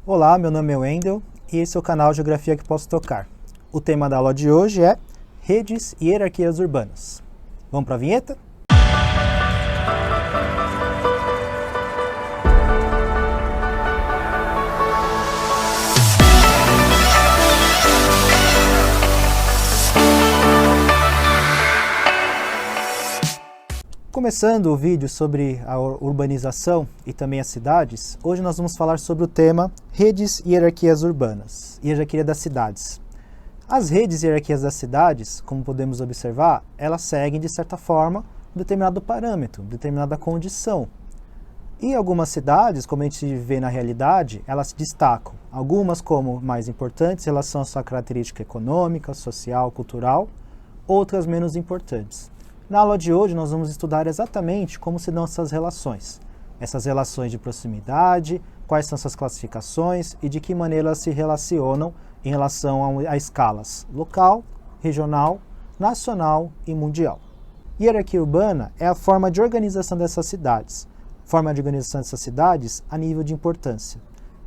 Olá, meu nome é Wendel e esse é o canal Geografia que Posso Tocar. O tema da aula de hoje é redes e hierarquias urbanas. Vamos para a vinheta? Começando o vídeo sobre a urbanização e também as cidades, hoje nós vamos falar sobre o tema redes e hierarquias urbanas, hierarquia das cidades. As redes e hierarquias das cidades, como podemos observar, elas seguem de certa forma um determinado parâmetro, determinada condição. E algumas cidades, como a gente vê na realidade, elas se destacam, algumas como mais importantes em relação à sua característica econômica, social, cultural, outras menos importantes. Na aula de hoje nós vamos estudar exatamente como se dão essas relações de proximidade, quais são suas classificações e de que maneira elas se relacionam em relação a escalas local, regional, nacional e mundial. Hierarquia urbana é a forma de organização dessas cidades, a nível de importância.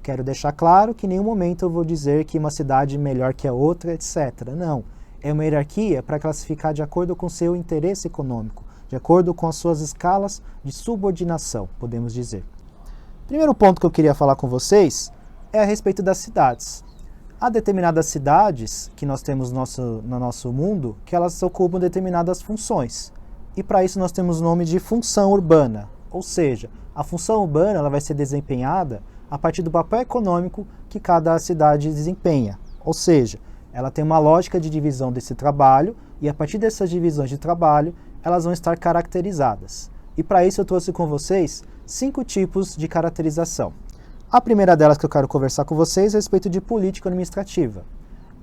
Quero deixar claro que em nenhum momento eu vou dizer que uma cidade é melhor que a outra, etc. Não. É uma hierarquia para classificar de acordo com seu interesse econômico, de acordo com as suas escalas de subordinação, podemos dizer. Primeiro ponto que eu queria falar com vocês é a respeito das cidades. Há determinadas cidades que nós temos no nosso mundo que elas ocupam determinadas funções. E para isso nós temos o nome de função urbana, ou seja, a função urbana ela vai ser desempenhada a partir do papel econômico que cada cidade desempenha, ou seja, ela tem uma lógica de divisão desse trabalho e a partir dessas divisões de trabalho elas vão estar caracterizadas. E para isso eu trouxe com vocês 5 tipos de caracterização. A primeira delas que eu quero conversar com vocês é a respeito de política administrativa.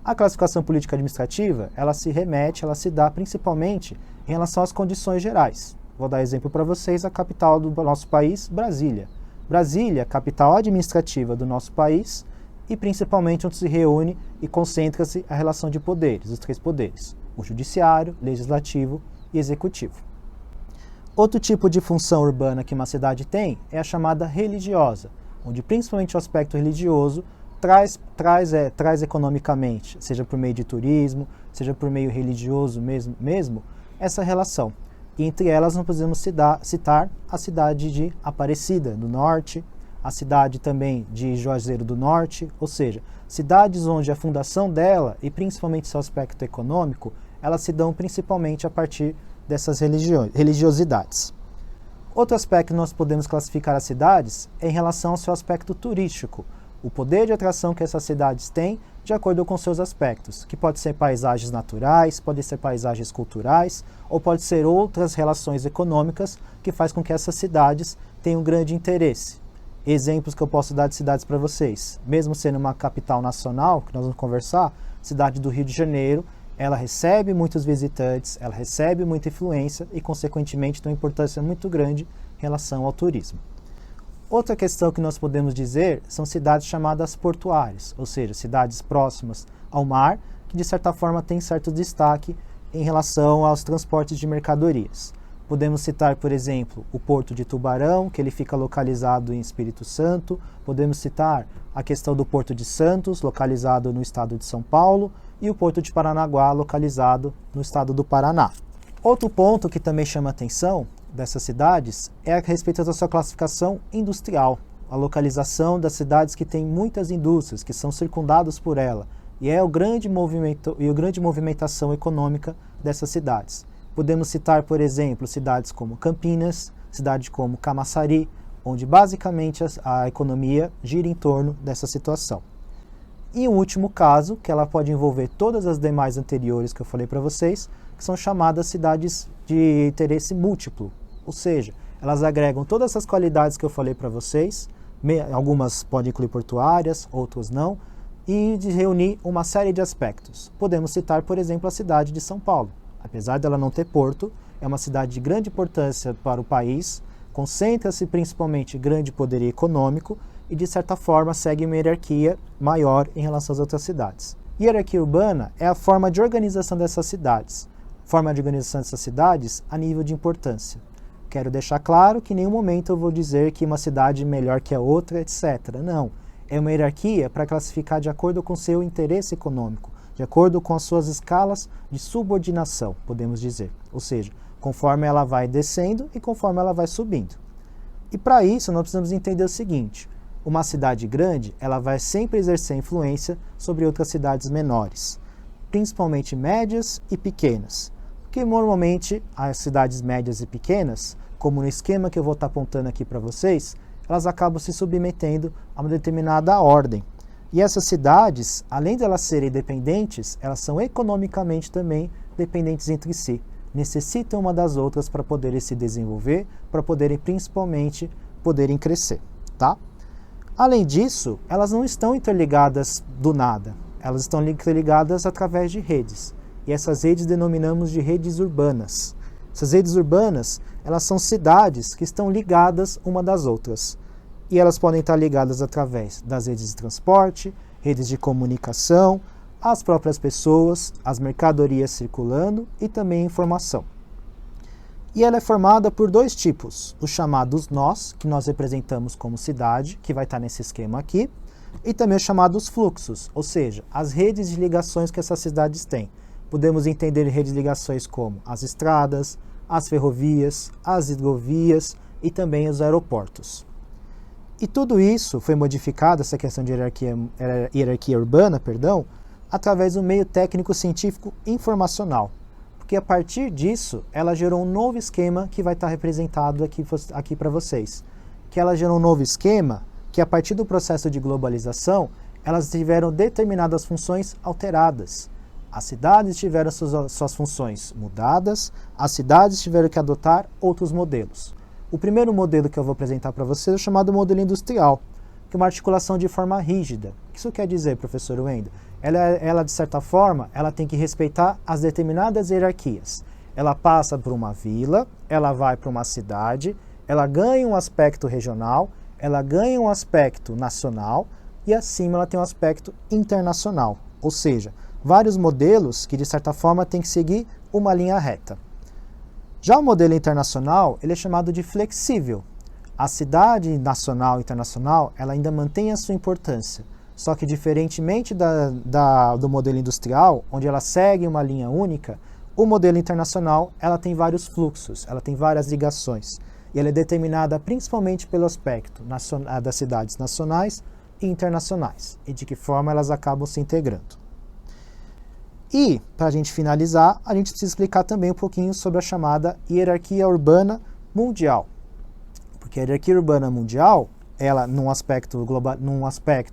A classificação política administrativa, ela se dá principalmente em relação às condições gerais. Vou dar exemplo para vocês, a capital do nosso país, Brasília. Brasília, capital administrativa do nosso país, e principalmente onde se reúne e concentra-se a relação de poderes, os 3 poderes, o judiciário, legislativo e executivo. Outro tipo de função urbana que uma cidade tem é a chamada religiosa, onde principalmente o aspecto religioso traz economicamente, seja por meio de turismo, seja por meio religioso mesmo essa relação. E entre elas nós podemos citar a cidade de Aparecida, do Norte, a cidade também de Juazeiro do Norte, ou seja, cidades onde a fundação dela, e principalmente seu aspecto econômico, elas se dão principalmente a partir dessas religiosidades. Outro aspecto que nós podemos classificar as cidades é em relação ao seu aspecto turístico, o poder de atração que essas cidades têm de acordo com seus aspectos, que pode ser paisagens naturais, pode ser paisagens culturais, ou pode ser outras relações econômicas que faz com que essas cidades tenham grande interesse. Exemplos que eu posso dar de cidades para vocês. Mesmo sendo uma capital nacional, que nós vamos conversar, cidade do Rio de Janeiro, ela recebe muitos visitantes, ela recebe muita influência e, consequentemente, tem uma importância muito grande em relação ao turismo. Outra questão que nós podemos dizer são cidades chamadas portuárias, ou seja, cidades próximas ao mar, que de certa forma têm certo destaque em relação aos transportes de mercadorias. Podemos citar, por exemplo, o Porto de Tubarão, que ele fica localizado em Espírito Santo. Podemos citar a questão do Porto de Santos, localizado no estado de São Paulo, e o Porto de Paranaguá, localizado no estado do Paraná. Outro ponto que também chama a atenção dessas cidades é a respeito da sua classificação industrial, a localização das cidades que têm muitas indústrias, que são circundadas por ela, e é o grande movimentação econômica dessas cidades. Podemos citar, por exemplo, cidades como Campinas, cidade como Camaçari, onde basicamente a economia gira em torno dessa situação. E um último caso, que ela pode envolver todas as demais anteriores que eu falei para vocês, que são chamadas cidades de interesse múltiplo, ou seja, elas agregam todas essas qualidades que eu falei para vocês, algumas podem incluir portuárias, outras não, e de reunir uma série de aspectos. Podemos citar, por exemplo, a cidade de São Paulo. Apesar dela não ter porto, é uma cidade de grande importância para o país, concentra-se principalmente grande poderio econômico e, de certa forma, segue uma hierarquia maior em relação às outras cidades. Hierarquia urbana é a forma de organização dessas cidades, a nível de importância. Quero deixar claro que em nenhum momento eu vou dizer que uma cidade é melhor que a outra, etc. Não. É uma hierarquia para classificar de acordo com seu interesse econômico, de acordo com as suas escalas de subordinação, podemos dizer. Ou seja, conforme ela vai descendo e conforme ela vai subindo. E para isso, nós precisamos entender o seguinte: uma cidade grande, ela vai sempre exercer influência sobre outras cidades menores, principalmente médias e pequenas. Porque normalmente as cidades médias e pequenas, como no esquema que eu vou estar apontando aqui para vocês, elas acabam se submetendo a uma determinada ordem. E essas cidades, além de elas serem dependentes, elas são economicamente também dependentes entre si. Necessitam uma das outras para poderem se desenvolver, para poderem principalmente crescer, tá? Além disso, elas não estão interligadas do nada. Elas estão interligadas através de redes. E essas redes denominamos de redes urbanas. Essas redes urbanas, elas são cidades que estão ligadas uma das outras. E elas podem estar ligadas através das redes de transporte, redes de comunicação, as próprias pessoas, as mercadorias circulando e também informação. E ela é formada por dois tipos, os chamados nós, que nós representamos como cidade, que vai estar nesse esquema aqui, e também os chamados fluxos, ou seja, as redes de ligações que essas cidades têm. Podemos entender redes de ligações como as estradas, as ferrovias, as hidrovias e também os aeroportos. E tudo isso foi modificado, essa questão de hierarquia urbana, através do meio técnico-científico informacional. Porque a partir disso, ela gerou um novo esquema que vai estar representado aqui para vocês. Que ela gerou um novo esquema que, a partir do processo de globalização, elas tiveram determinadas funções alteradas. As cidades tiveram suas funções mudadas, as cidades tiveram que adotar outros modelos. O primeiro modelo que eu vou apresentar para vocês é o chamado modelo industrial, que é uma articulação de forma rígida. O que isso quer dizer, professor Wendel? Ela, de certa forma, ela tem que respeitar as determinadas hierarquias. Ela passa por uma vila, ela vai para uma cidade, ela ganha um aspecto regional, ela ganha um aspecto nacional e acima ela tem um aspecto internacional. Ou seja, vários modelos que, de certa forma, têm que seguir uma linha reta. Já o modelo internacional, ele é chamado de flexível. A cidade nacional e internacional, ela ainda mantém a sua importância. Só que, diferentemente do modelo industrial, onde ela segue uma linha única, o modelo internacional ela tem vários fluxos, ela tem várias ligações. E ela é determinada principalmente pelo aspecto das cidades nacionais e internacionais, e de que forma elas acabam se integrando. E, para a gente finalizar, a gente precisa explicar também um pouquinho sobre a chamada hierarquia urbana mundial. Porque a hierarquia urbana mundial, ela, num aspecto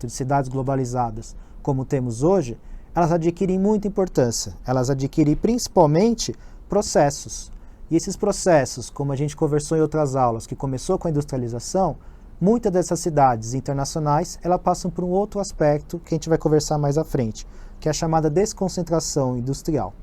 de cidades globalizadas, como temos hoje, elas adquirem muita importância. Elas adquirem principalmente processos. E esses processos, como a gente conversou em outras aulas, que começou com a industrialização, muitas dessas cidades internacionais, elas passam por um outro aspecto que a gente vai conversar mais à frente, que é a chamada desconcentração industrial.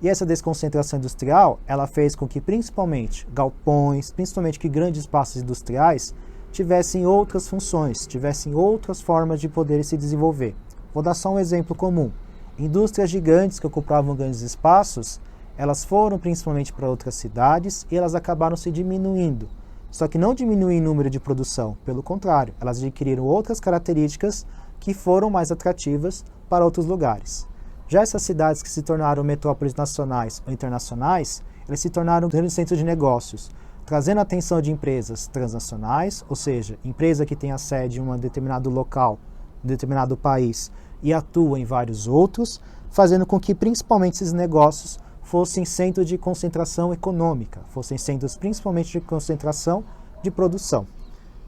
E essa desconcentração industrial, ela fez com que principalmente galpões, principalmente que grandes espaços industriais, tivessem outras funções, tivessem outras formas de poder se desenvolver. Vou dar só um exemplo comum. Indústrias gigantes que ocupavam grandes espaços, elas foram principalmente para outras cidades e elas acabaram se diminuindo. Só que não diminuem em número de produção, pelo contrário, elas adquiriram outras características que foram mais atrativas para outros lugares. Já essas cidades que se tornaram metrópoles nacionais ou internacionais, elas se tornaram grandes centros de negócios, trazendo a atenção de empresas transnacionais, ou seja, empresa que tem a sede em um determinado local, um determinado país, e atua em vários outros, fazendo com que principalmente esses negócios fossem centros de concentração econômica, fossem centros principalmente de concentração de produção.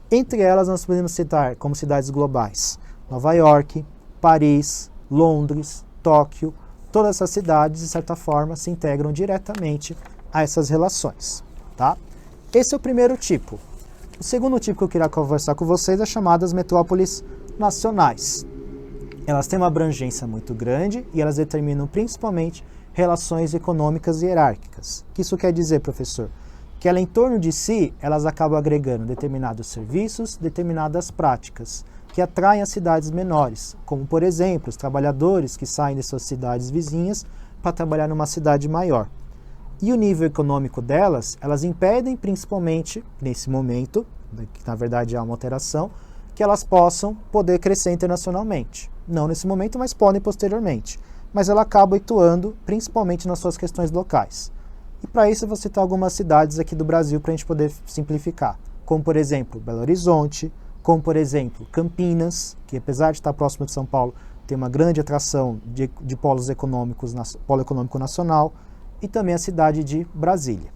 Entre elas nós podemos citar como cidades globais Nova York, Paris, Londres, Tóquio. Todas essas cidades, de certa forma, se integram diretamente a essas relações. Tá? Esse é o primeiro tipo. O segundo tipo que eu queria conversar com vocês é as chamadas metrópoles nacionais. Elas têm uma abrangência muito grande e elas determinam principalmente relações econômicas e hierárquicas. O que isso quer dizer, professor? Que ela, em torno de si, elas acabam agregando determinados serviços, determinadas práticas, que atraem as cidades menores, como, por exemplo, os trabalhadores que saem de suas cidades vizinhas para trabalhar numa cidade maior. E o nível econômico delas, elas impedem principalmente, nesse momento, que na verdade há uma alteração, que elas possam poder crescer internacionalmente. Não nesse momento, mas podem posteriormente. Mas ela acaba atuando principalmente nas suas questões locais. E para isso eu vou citar algumas cidades aqui do Brasil para a gente poder simplificar. Como, por exemplo, Belo Horizonte, como, por exemplo, Campinas, que apesar de estar próximo de São Paulo, tem uma grande atração de polos econômicos, polo econômico nacional, e também a cidade de Brasília.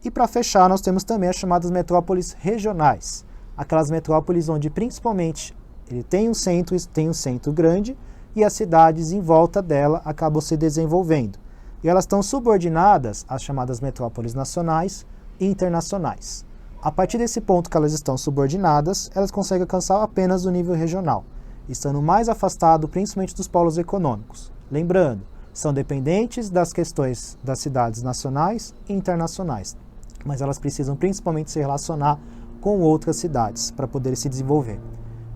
E para fechar, nós temos também as chamadas metrópoles regionais, aquelas metrópoles onde principalmente ele tem um centro grande e as cidades em volta dela acabam se desenvolvendo. E elas estão subordinadas às chamadas metrópoles nacionais e internacionais. A partir desse ponto que elas estão subordinadas, elas conseguem alcançar apenas o nível regional, estando mais afastado principalmente dos polos econômicos. Lembrando, são dependentes das questões das cidades nacionais e internacionais, mas elas precisam principalmente se relacionar com outras cidades para poder se desenvolver.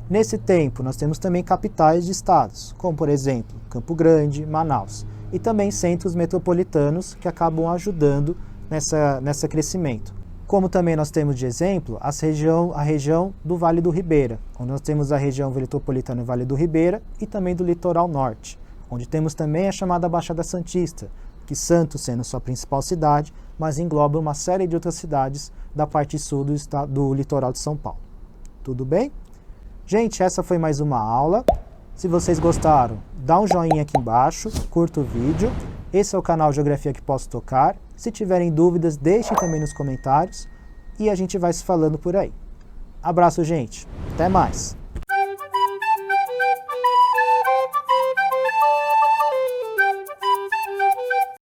Nesse tempo, nós temos também capitais de estados, como por exemplo, Campo Grande, Manaus, e também centros metropolitanos que acabam ajudando nesse crescimento. Como também nós temos de exemplo a região do Vale do Ribeira, onde nós temos a região metropolitana do Vale do Ribeira e também do litoral norte, onde temos também a chamada Baixada Santista, que Santos sendo sua principal cidade, mas engloba uma série de outras cidades da parte sul do litoral de São Paulo. Tudo bem? Gente, essa foi mais uma aula. Se vocês gostaram, dá um joinha aqui embaixo, curta o vídeo. Esse é o canal Geografia que Posso Tocar. Se tiverem dúvidas, deixem também nos comentários e a gente vai se falando por aí. Abraço, gente. Até mais.